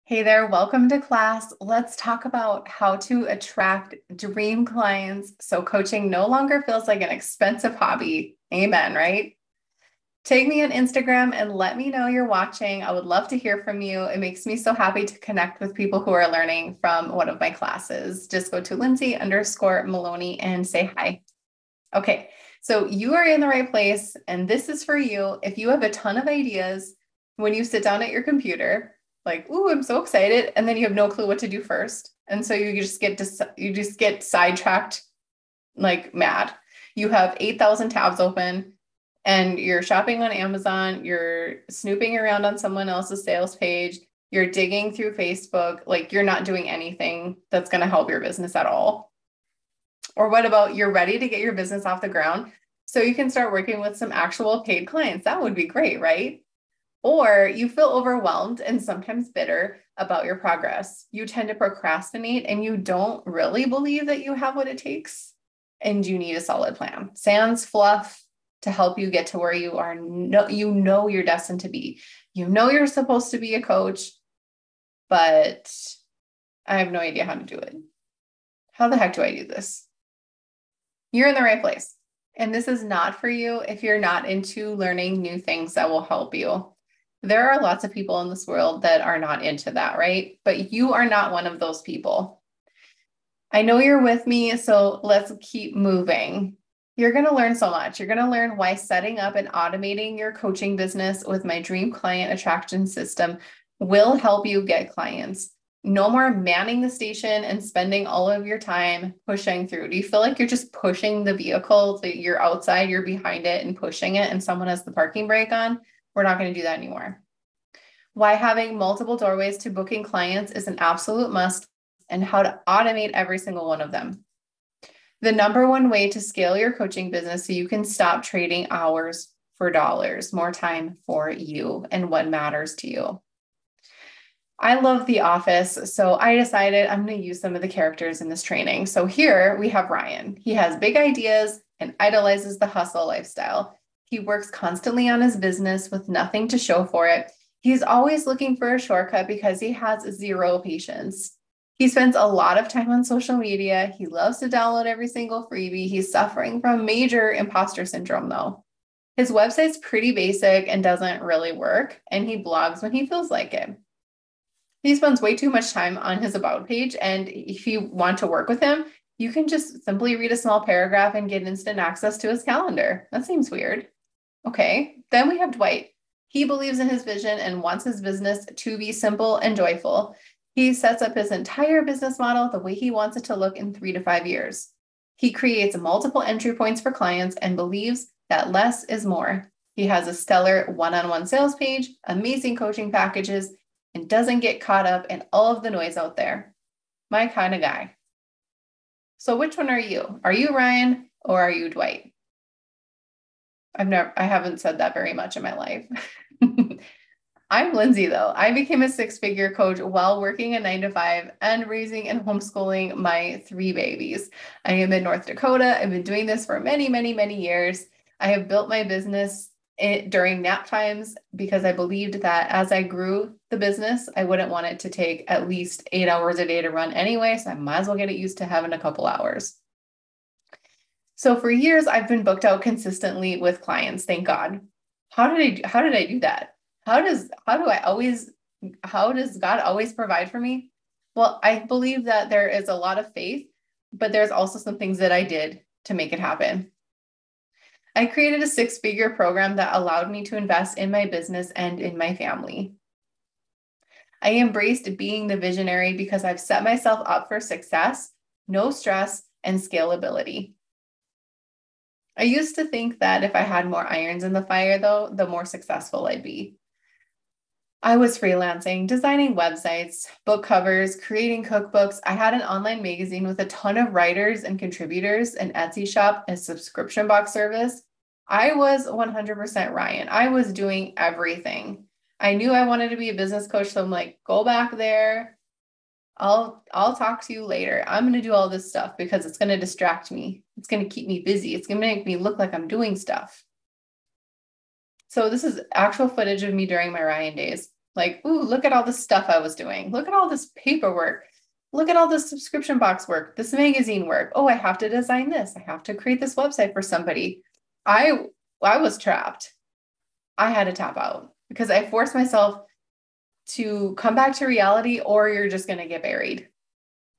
Hey there, welcome to class. Let's talk about how to attract dream clients so coaching no longer feels like an expensive hobby. Amen, right? Take me on Instagram and let me know you're watching. I would love to hear from you. It makes me so happy to connect with people who are learning from one of my classes. Just go to Lindsay_Maloney and say hi. Okay, so you are in the right place, and this is for you. If you have a ton of ideas when you sit down at your computer, like, ooh, I'm so excited, and then you have no clue what to do first, and so you just get sidetracked like mad. You have 8,000 tabs open, and you're shopping on Amazon, you're snooping around on someone else's sales page, you're digging through Facebook, like you're not doing anything that's going to help your business at all. Or what about you're ready to get your business off the ground so you can start working with some actual paid clients? That would be great, right? Or you feel overwhelmed and sometimes bitter about your progress. You tend to procrastinate and you don't really believe that you have what it takes and you need a solid plan. Sans fluff to help you get to where you are. No, you know you're destined to be. You know you're supposed to be a coach, but I have no idea how to do it. How the heck do I do this? You're in the right place. And this is not for you if you're not into learning new things that will help you. There are lots of people in this world that are not into that, right? But you are not one of those people. I know you're with me, so let's keep moving. You're going to learn so much. You're going to learn why setting up and automating your coaching business with my dream client attraction system will help you get clients. No more manning the station and spending all of your time pushing through. Do you feel like you're just pushing the vehicle, that you're outside, you're behind it and pushing it, and someone has the parking brake on? We're not going to do that anymore. Why having multiple doorways to booking clients is an absolute must, and how to automate every single one of them. The number one way to scale your coaching business so you can stop trading hours for dollars, more time for you and what matters to you. I love The Office, so I decided I'm going to use some of the characters in this training. So here we have Ryan. He has big ideas and idolizes the hustle lifestyle. He works constantly on his business with nothing to show for it. He's always looking for a shortcut because he has zero patience. He spends a lot of time on social media. He loves to download every single freebie. He's suffering from major imposter syndrome, though. His website's pretty basic and doesn't really work, and he blogs when he feels like it. He spends way too much time on his about page, and if you want to work with him, you can just simply read a small paragraph and get instant access to his calendar. That seems weird. Okay, then we have Dwight. He believes in his vision and wants his business to be simple and joyful. He sets up his entire business model the way he wants it to look in 3 to 5 years. He creates multiple entry points for clients and believes that less is more. He has a stellar one-on-one sales page, amazing coaching packages, and doesn't get caught up in all of the noise out there. My kind of guy. So which one are you? Are you Ryan or are you Dwight? I haven't said that very much in my life. I'm Lindsay, though. I became a six-figure coach while working a 9 to 5 and raising and homeschooling my 3 babies. I am in North Dakota. I've been doing this for many, many, many years. I have built my business during nap times because I believed that as I grew the business, I wouldn't want it to take at least 8 hours a day to run anyway. So I might as well get it used to having a couple hours. So for years, I've been booked out consistently with clients. Thank God. How did I do that? How does God always provide for me? Well, I believe that there is a lot of faith, but there's also some things that I did to make it happen. I created a 6-figure program that allowed me to invest in my business and in my family. I embraced being the visionary because I've set myself up for success, no stress, and scalability. I used to think that if I had more irons in the fire, though, the more successful I'd be. I was freelancing, designing websites, book covers, creating cookbooks. I had an online magazine with a ton of writers and contributors, an Etsy shop, a subscription box service. I was 100% Ryan. I was doing everything. I knew I wanted to be a business coach, so I'm like, go back there. I'll talk to you later. I'm going to do all this stuff because it's going to distract me. It's going to keep me busy. It's going to make me look like I'm doing stuff. So this is actual footage of me during my Ryan days. Like, ooh, look at all the stuff I was doing. Look at all this paperwork. Look at all this subscription box work, this magazine work. Oh, I have to design this. I have to create this website for somebody. I was trapped. I had to tap out because I forced myself to come back to reality or you're just going to get buried.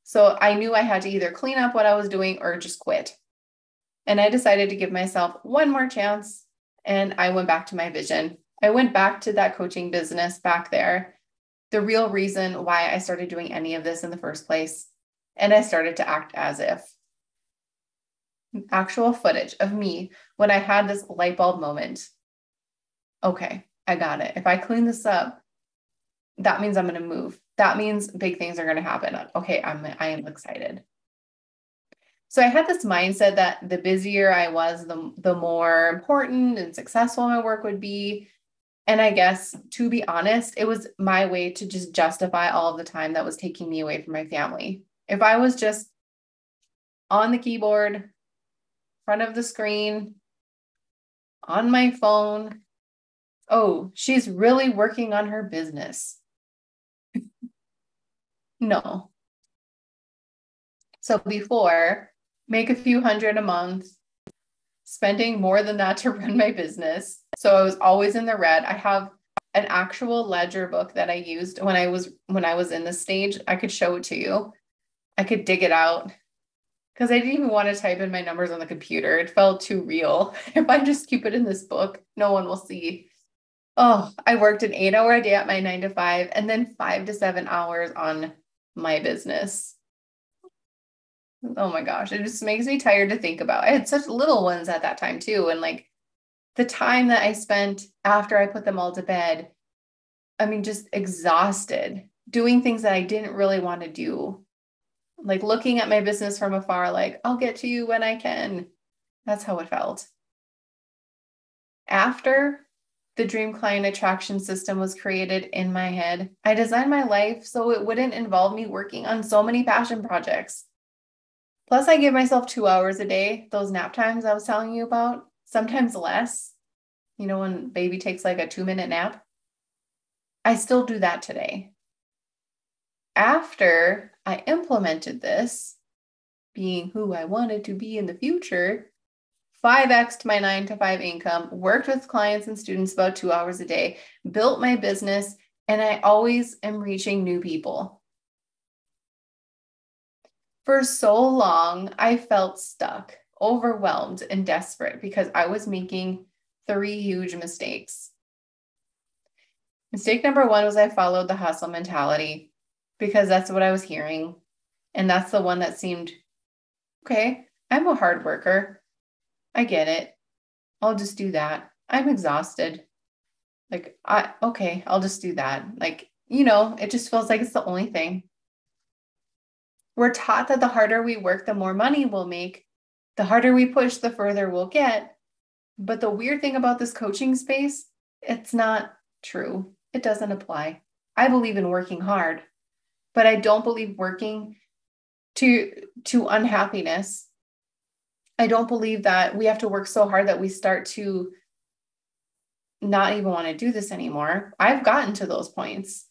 So I knew I had to either clean up what I was doing or just quit. And I decided to give myself one more chance. And I went back to my vision. I went back to that coaching business back there. The real reason why I started doing any of this in the first place. And I started to act as if. Actual footage of me when I had this light bulb moment. Okay, I got it. If I clean this up, that means I'm going to move. That means big things are going to happen. Okay, I am excited. So I had this mindset that the busier I was, the more important and successful my work would be. And I guess, to be honest, it was my way to just justify all of the time that was taking me away from my family. If I was just on the keyboard, front of the screen, on my phone, oh, she's really working on her business. No. So before, make a few hundred a month, spending more than that to run my business. So I was always in the red. I have an actual ledger book that I used when I was in this stage. I could show it to you. I could dig it out because I didn't even want to type in my numbers on the computer. It felt too real. If I just keep it in this book, no one will see. Oh, I worked an 8-hour day at my 9 to 5 and then 5 to 7 hours on my business. Oh my gosh, it just makes me tired to think about. I had such little ones at that time too. And like the time that I spent after I put them all to bed, I mean, just exhausted doing things that I didn't really want to do. Like looking at my business from afar, like, I'll get to you when I can. That's how it felt. After the dream client attraction system was created in my head, I designed my life so it wouldn't involve me working on so many passion projects. Plus, I give myself 2 hours a day, those nap times I was telling you about, sometimes less. You know, when baby takes like a 2-minute nap. I still do that today. After I implemented this, being who I wanted to be in the future, 5x'd my 9 to 5 income, worked with clients and students about 2 hours a day, built my business, and I always am reaching new people. For so long, I felt stuck, overwhelmed, and desperate because I was making 3 huge mistakes. Mistake number 1 was I followed the hustle mentality because that's what I was hearing. And that's the one that seemed, okay, I'm a hard worker. I get it. I'll just do that. I'm exhausted. Like, okay, I'll just do that. Like, you know, it just feels like it's the only thing. We're taught that the harder we work, the more money we'll make. The harder we push, the further we'll get. But the weird thing about this coaching space, it's not true. It doesn't apply. I believe in working hard, but I don't believe working to unhappiness. I don't believe that we have to work so hard that we start to not even want to do this anymore. I've gotten to those points.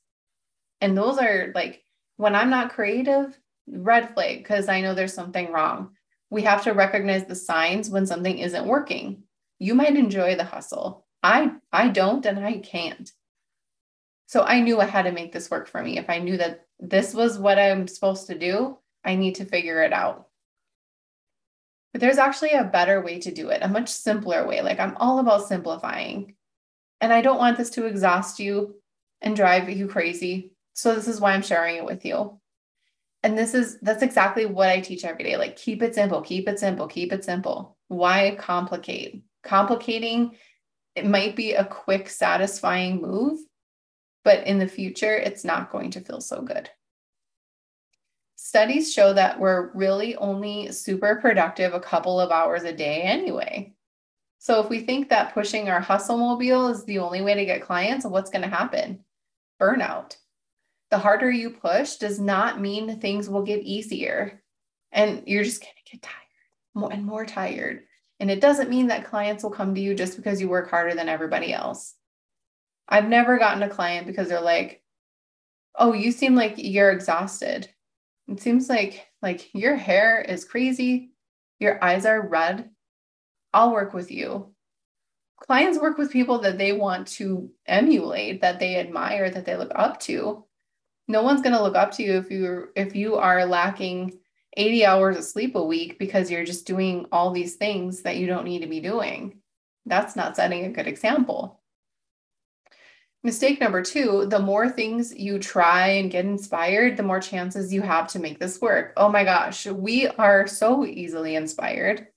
And those are like, when I'm not creative, red flag, because I know there's something wrong. We have to recognize the signs when something isn't working. You might enjoy the hustle. I don't, and I can't. So I knew I had to make this work for me. If I knew that this was what I'm supposed to do, I need to figure it out. But there's actually a better way to do it, a much simpler way. Like, I'm all about simplifying. And I don't want this to exhaust you and drive you crazy. So this is why I'm sharing it with you. And that's exactly what I teach every day. Like, keep it simple, keep it simple, keep it simple. Why complicate? Complicating, it might be a quick, satisfying move, but in the future, it's not going to feel so good. Studies show that we're really only super productive a couple of hours a day anyway. So if we think that pushing our hustle mobile is the only way to get clients, what's going to happen? Burnout. The harder you push does not mean things will get easier. And you're just going to get tired, more and more tired. And it doesn't mean that clients will come to you just because you work harder than everybody else. I've never gotten a client because they're like, oh, you seem like you're exhausted. It seems like your hair is crazy. Your eyes are red. I'll work with you. Clients work with people that they want to emulate, that they admire, that they look up to. No one's going to look up to you if you are lacking 80 hours of sleep a week because you're just doing all these things that you don't need to be doing. That's not setting a good example. Mistake number 2, the more things you try and get inspired, the more chances you have to make this work. Oh my gosh, we are so easily inspired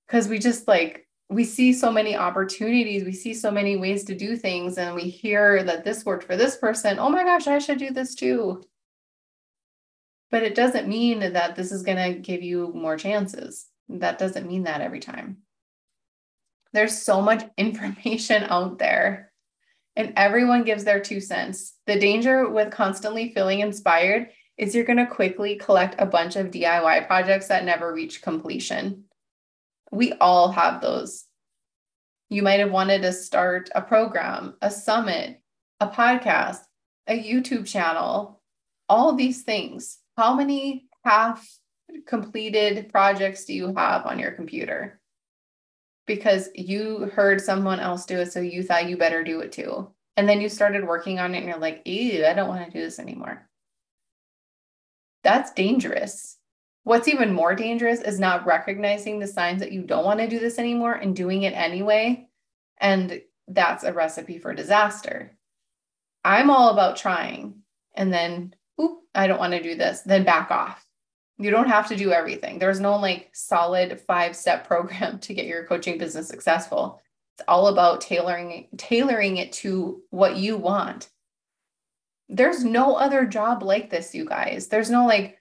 because we see so many opportunities, we see so many ways to do things, and we hear that this worked for this person. Oh my gosh, I should do this too. But it doesn't mean that this is going to give you more chances. That doesn't mean that every time. There's so much information out there, and everyone gives their 2 cents. The danger with constantly feeling inspired is you're going to quickly collect a bunch of DIY projects that never reach completion. We all have those. You might have wanted to start a program, a summit, a podcast, a YouTube channel, all these things. How many half completed projects do you have on your computer? Because you heard someone else do it, so you thought you better do it too. And then you started working on it and you're like, ew, I don't want to do this anymore. That's dangerous. What's even more dangerous is not recognizing the signs that you don't want to do this anymore and doing it anyway. And that's a recipe for disaster. I'm all about trying and then, oop, I don't want to do this, then back off. You don't have to do everything. There's no like solid 5-step program to get your coaching business successful. It's all about tailoring it to what you want. There's no other job like this, you guys. There's no like,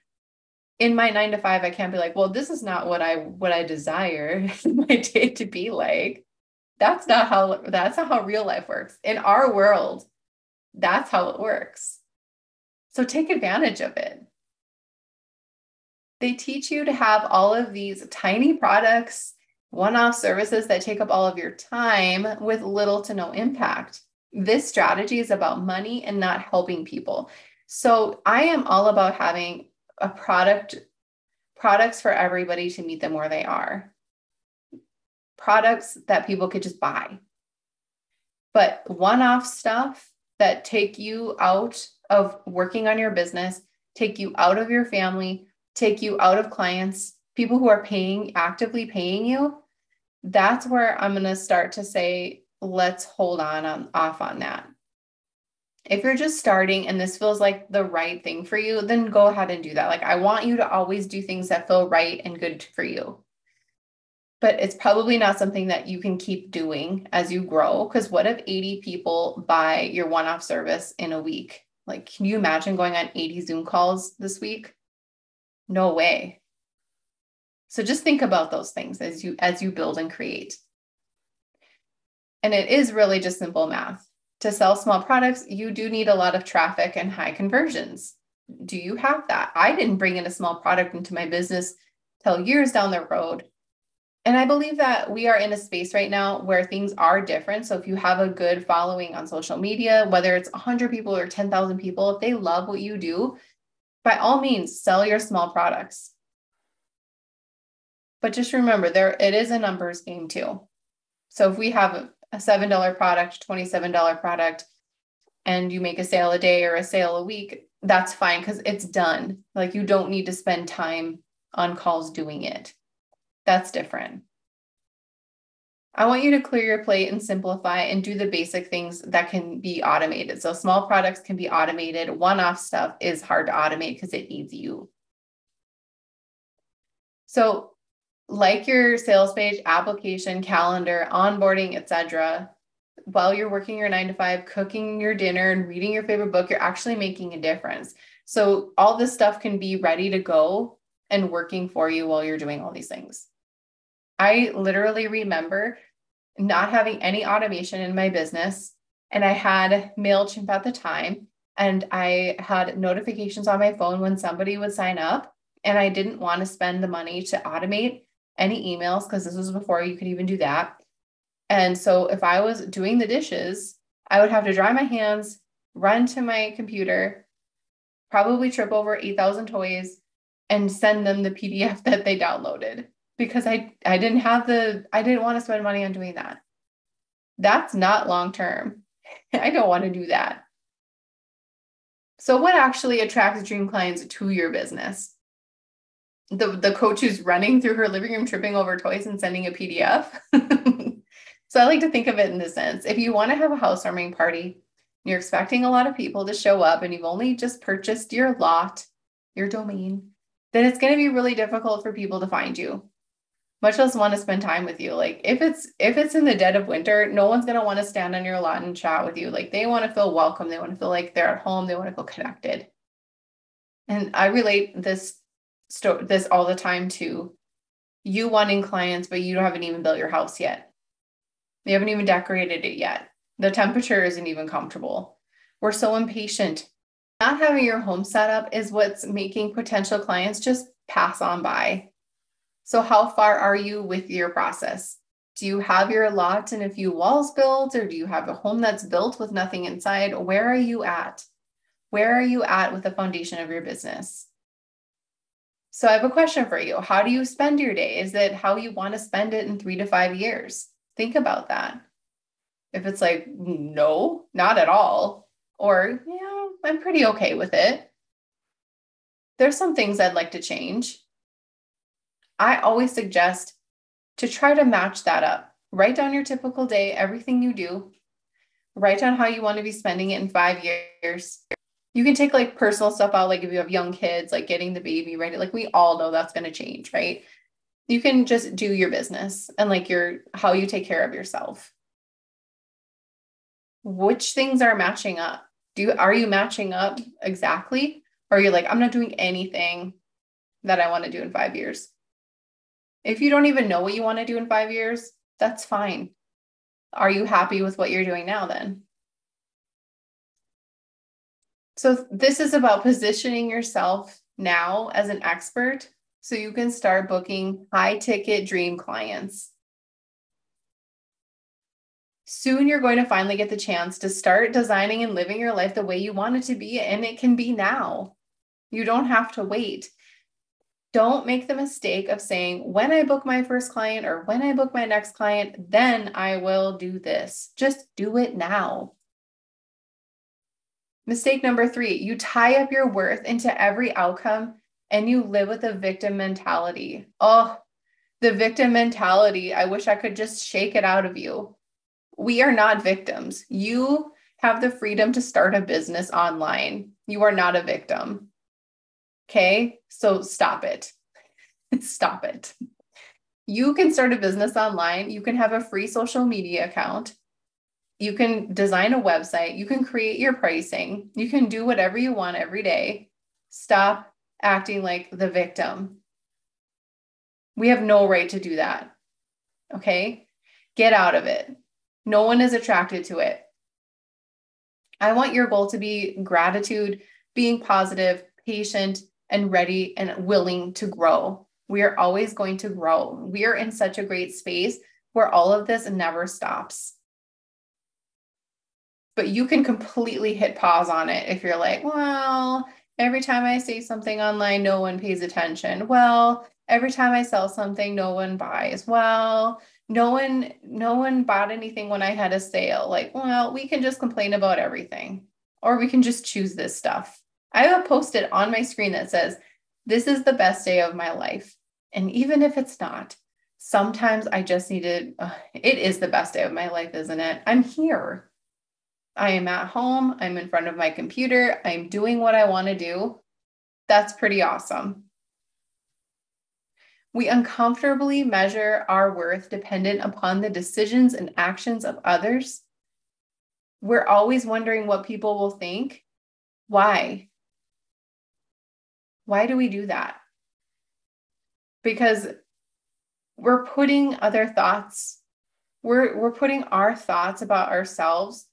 in my 9 to 5, I can't be like, well, this is not what I desire my day to be like. That's not how real life works. In our world, that's how it works. So take advantage of it. They teach you to have all of these tiny products, one-off services that take up all of your time with little to no impact. This strategy is about money and not helping people. So I am all about having a products for everybody to meet them where they are. Products that people could just buy. But one-off stuff that take you out of working on your business, take you out of your family, take you out of clients, people who are actively paying you, that's where I'm going to start to say, let's hold off on that. If you're just starting and this feels like the right thing for you, then go ahead and do that. Like, I want you to always do things that feel right and good for you. But it's probably not something that you can keep doing as you grow. Because what if 80 people buy your one-off service in a week? Like, can you imagine going on 80 Zoom calls this week? No way. So just think about those things as you build and create. And it is really just simple math. To sell small products, you do need a lot of traffic and high conversions. Do you have that? I didn't bring in a small product into my business till years down the road. And I believe that we are in a space right now where things are different. So if you have a good following on social media, whether it's 100 people or 10,000 people, if they love what you do, by all means, sell your small products. But just remember, it is a numbers game too. So if we have a $7 product, $27 product, and you make a sale a day or a sale a week, that's fine because it's done. Like, you don't need to spend time on calls doing it. That's different. I want you to clear your plate and simplify and do the basic things that can be automated. So small products can be automated. One-off stuff is hard to automate because it needs you. So like your sales page, application, calendar, onboarding, etc., while you're working your 9 to 5, cooking your dinner and reading your favorite book, you're actually making a difference. So all this stuff can be ready to go and working for you while you're doing all these things. I literally remember not having any automation in my business, and I had MailChimp at the time, and I had notifications on my phone when somebody would sign up, and I didn't want to spend the money to automate any emails because this was before you could even do that. And so if I was doing the dishes, I would have to dry my hands, run to my computer, probably trip over 8,000 toys, and send them the PDF that they downloaded because I didn't want to spend money on doing that. That's not long-term. I don't want to do that. So what actually attracts dream clients to your business? The coach who's running through her living room, tripping over toys and sending a PDF. So I like to think of it in this sense. If you want to have a housewarming party, you're expecting a lot of people to show up and you've only just purchased your lot, your domain, then it's going to be really difficult for people to find you, much less want to spend time with you. Like if it's in the dead of winter, no one's going to want to stand on your lot and chat with you. Like they want to feel welcome. They want to feel like they're at home. They want to feel connected. And I relate this all the time to you wanting clients, but you haven't even built your house yet. You haven't even decorated it yet. The temperature isn't even comfortable. We're so impatient. Not having your home set up is what's making potential clients just pass on by. So how far are you with your process? Do you have your lot and a few walls built, or do you have a home that's built with nothing inside? Where are you at? Where are you at with the foundation of your business? So I have a question for you. How do you spend your day? Is it how you want to spend it in 3 to 5 years? Think about that. If it's like, no, not at all, or, yeah, I'm pretty okay with it. There's some things I'd like to change. I always suggest to try to match that up. Write down your typical day, everything you do. Write down how you want to be spending it in 5 years. You can take like personal stuff out, like if you have young kids, like getting the baby ready, like we all know that's going to change, right? You can just do your business and like how you take care of yourself. Which things are matching up? Are you matching up exactly? Or are you like, I'm not doing anything that I want to do in 5 years? If you don't even know what you want to do in 5 years, that's fine. Are you happy with what you're doing now then? So this is about positioning yourself now as an expert so you can start booking high ticket dream clients. Soon you're going to finally get the chance to start designing and living your life the way you want it to be, and it can be now. You don't have to wait. Don't make the mistake of saying, when I book my first client or when I book my next client, then I will do this. Just do it now. Mistake number 3, you tie up your worth into every outcome and you live with a victim mentality. Oh, the victim mentality. I wish I could just shake it out of you. We are not victims. You have the freedom to start a business online. You are not a victim. Okay? So stop it. Stop it. You can start a business online. You can have a free social media account. You can design a website. You can create your pricing. You can do whatever you want every day. Stop acting like the victim. We have no right to do that. Okay? Get out of it. No one is attracted to it. I want your goal to be gratitude, being positive, patient, and ready and willing to grow. We are always going to grow. We are in such a great space where all of this never stops. But you can completely hit pause on it if you're like, well, every time I say something online, no one pays attention. Well, every time I sell something, no one buys. Well, no one bought anything when I had a sale. Like, well, we can just complain about everything, or we can just choose this stuff. I have a post-it on my screen that says, this is the best day of my life. And even if it's not, sometimes I just need to, it is the best day of my life, isn't it? I'm here. I am at home. I'm in front of my computer. I'm doing what I want to do. That's pretty awesome. We uncomfortably measure our worth dependent upon the decisions and actions of others. We're always wondering what people will think. Why? Why do we do that? Because we're putting other thoughts, we're putting our thoughts about ourselves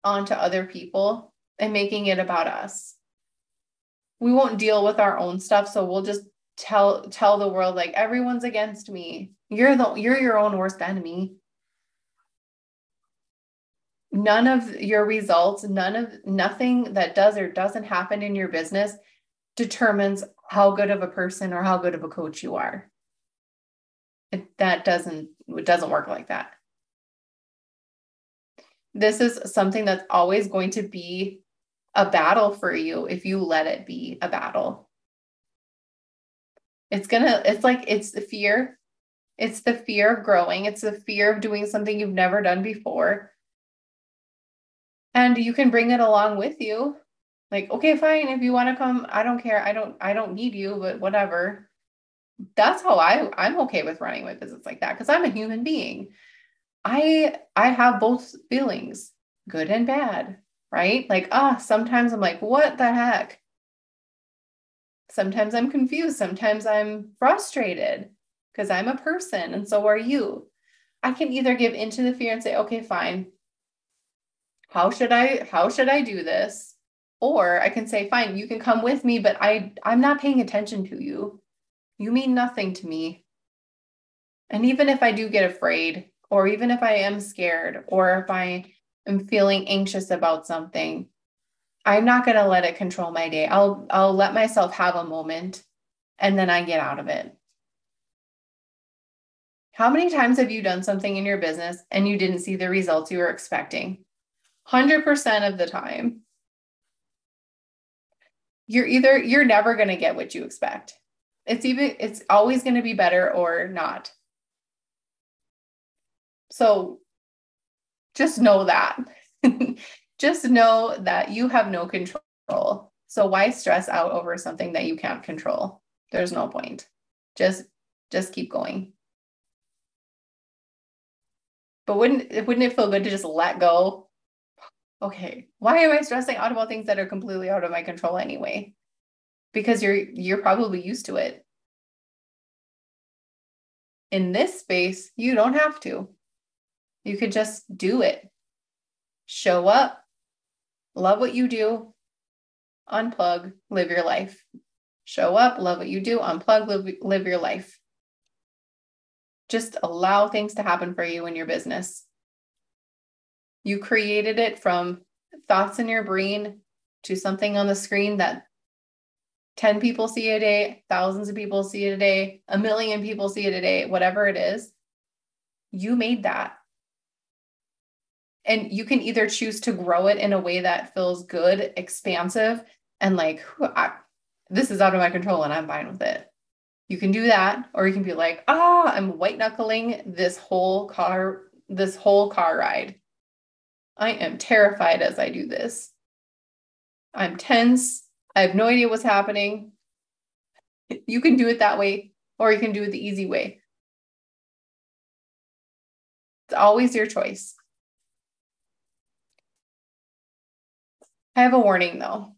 onto other people and making it about us. We won't deal with our own stuff, so we'll just tell the world like everyone's against me. You're your own worst enemy. None of your results, nothing that does or doesn't happen in your business determines how good of a person or how good of a coach you are. It doesn't work like that. This is something that's always going to be a battle for you if you let it be a battle. It's the fear. It's the fear of growing. It's the fear of doing something you've never done before. And you can bring it along with you. Like, okay, fine. If you want to come, I don't care. I don't need you, but whatever. That's how I'm okay with running my business like that, because I'm a human being. I have both feelings, good and bad, right? Like, sometimes I'm like, what the heck? Sometimes I'm confused. Sometimes I'm frustrated because I'm a person and so are you. I can either give into the fear and say, okay, fine. How should I do this? Or I can say, fine, you can come with me, but I'm not paying attention to you. You mean nothing to me. And even if I do get afraid, or even if I am scared, or if I am feeling anxious about something, I'm not going to let it control my day. I'll let myself have a moment and then I get out of it. How many times have you done something in your business and you didn't see the results you were expecting? 100% of the time. You're never going to get what you expect. It's always going to be better or not. So just know that. Just know that you have no control. So why stress out over something that you can't control? There's no point. Just keep going. But wouldn't it feel good to just let go? Okay, why am I stressing out about things that are completely out of my control anyway? Because you're probably used to it. In this space, you don't have to. You could just do it. Show up, love what you do, unplug, live your life. Show up, love what you do, unplug, live your life. Just allow things to happen for you in your business. You created it from thoughts in your brain to something on the screen that 10 people see a day, thousands of people see it a day, 1 million people see it a day, whatever it is. You made that. And you can either choose to grow it in a way that feels good, expansive, and like, this is out of my control and I'm fine with it. You can do that, or you can be like, I'm white knuckling this whole car ride. I am terrified as I do this. I'm tense. I have no idea what's happening. You can do it that way, or you can do it the easy way. It's always your choice. I have a warning though.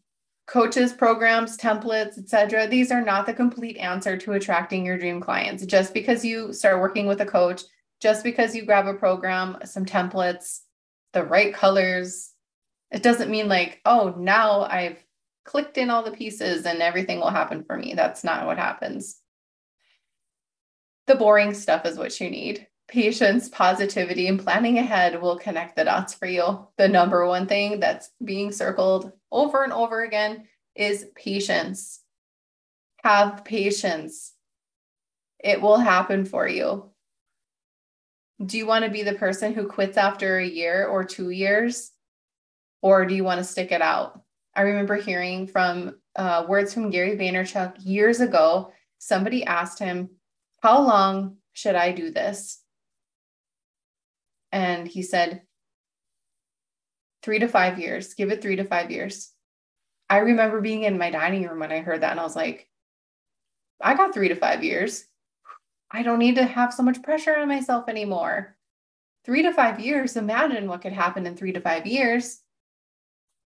Coaches, programs, templates, etc. These are not the complete answer to attracting your dream clients. Just because you start working with a coach, just because you grab a program, some templates, the right colors, it doesn't mean like, oh, now I've clicked in all the pieces and everything will happen for me. That's not what happens. The boring stuff is what you need. Patience, positivity, and planning ahead will connect the dots for you. The number one thing that's being circled over and over again is patience. Have patience. It will happen for you. Do you want to be the person who quits after a year or 2 years? Or do you want to stick it out? I remember hearing from words from Gary Vaynerchuk years ago. Somebody asked him, how long should I do this? And he said, 3 to 5 years. Give it 3 to 5 years. I remember being in my dining room when I heard that, and I was like, I got 3 to 5 years. I don't need to have so much pressure on myself anymore. 3 to 5 years. Imagine what could happen in 3 to 5 years.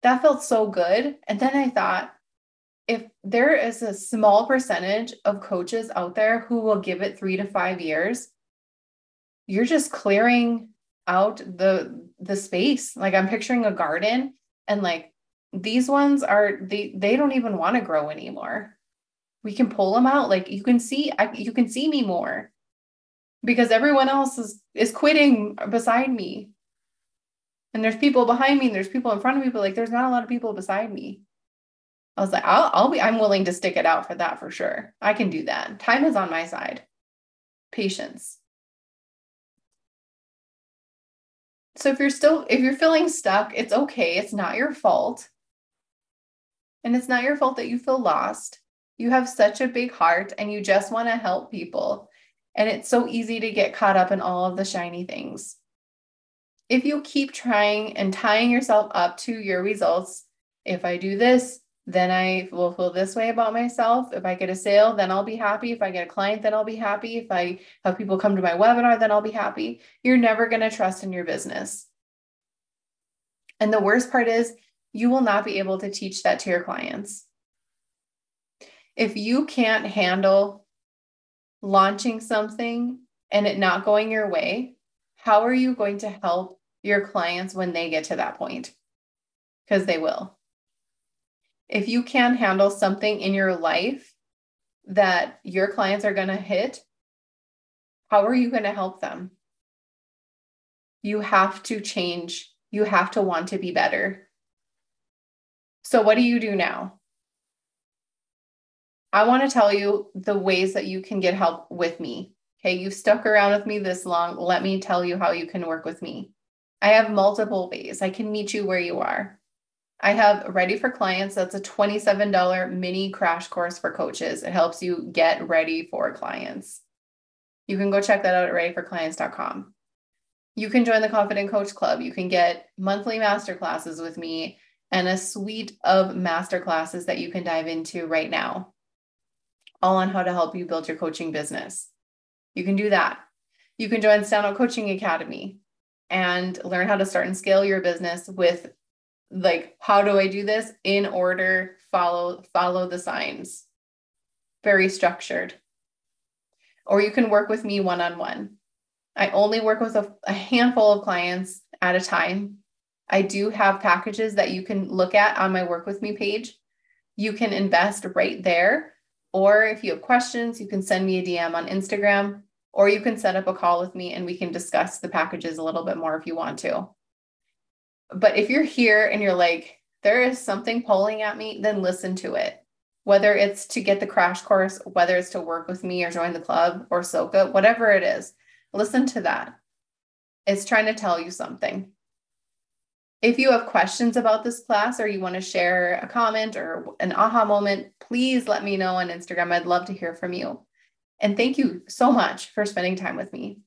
That felt so good. And then I thought, if there is a small percentage of coaches out there who will give it 3 to 5 years, you're just clearing out the space. Like, I'm picturing a garden, and like these ones are, they don't even want to grow anymore. We can pull them out. Like, you can see me more because everyone else is quitting beside me. And there's people behind me and there's people in front of me, but like there's not a lot of people beside me. I was like, I'm willing to stick it out for that for sure. I can do that. Time is on my side. Patience. So if you're feeling stuck, it's okay. It's not your fault. And it's not your fault that you feel lost. You have such a big heart and you just want to help people. And it's so easy to get caught up in all of the shiny things. If you keep trying and tying yourself up to your results, if I do this, then I will feel this way about myself. If I get a sale, then I'll be happy. If I get a client, then I'll be happy. If I have people come to my webinar, then I'll be happy. You're never going to trust in your business. And the worst part is you will not be able to teach that to your clients. If you can't handle launching something and it not going your way, how are you going to help your clients when they get to that point? Because they will. If you can't handle something in your life that your clients are going to hit, how are you going to help them? You have to change. You have to want to be better. So what do you do now? I want to tell you the ways that you can get help with me. Okay, you've stuck around with me this long. Let me tell you how you can work with me. I have multiple ways. I can meet you where you are. I have Ready for Clients. That's a $27 mini crash course for coaches. It helps you get ready for clients. You can go check that out at readyforclients.com. You can join the Confident Coach Club. You can get monthly masterclasses with me and a suite of masterclasses that you can dive into right now, all on how to help you build your coaching business. You can do that. You can join Standout Coaching Academy and learn how to start and scale your business with, like, how do I do this? In order, follow the signs. Very structured. Or you can work with me one-on-one. I only work with a handful of clients at a time. I do have packages that you can look at on my Work With Me page. You can invest right there. Or if you have questions, you can send me a DM on Instagram, or you can set up a call with me and we can discuss the packages a little bit more if you want to. But if you're here and you're like, there is something pulling at me, then listen to it. Whether it's to get the crash course, whether it's to work with me or join the club or Soka, whatever it is, listen to that. It's trying to tell you something. If you have questions about this class or you want to share a comment or an aha moment, please let me know on Instagram. I'd love to hear from you. And thank you so much for spending time with me.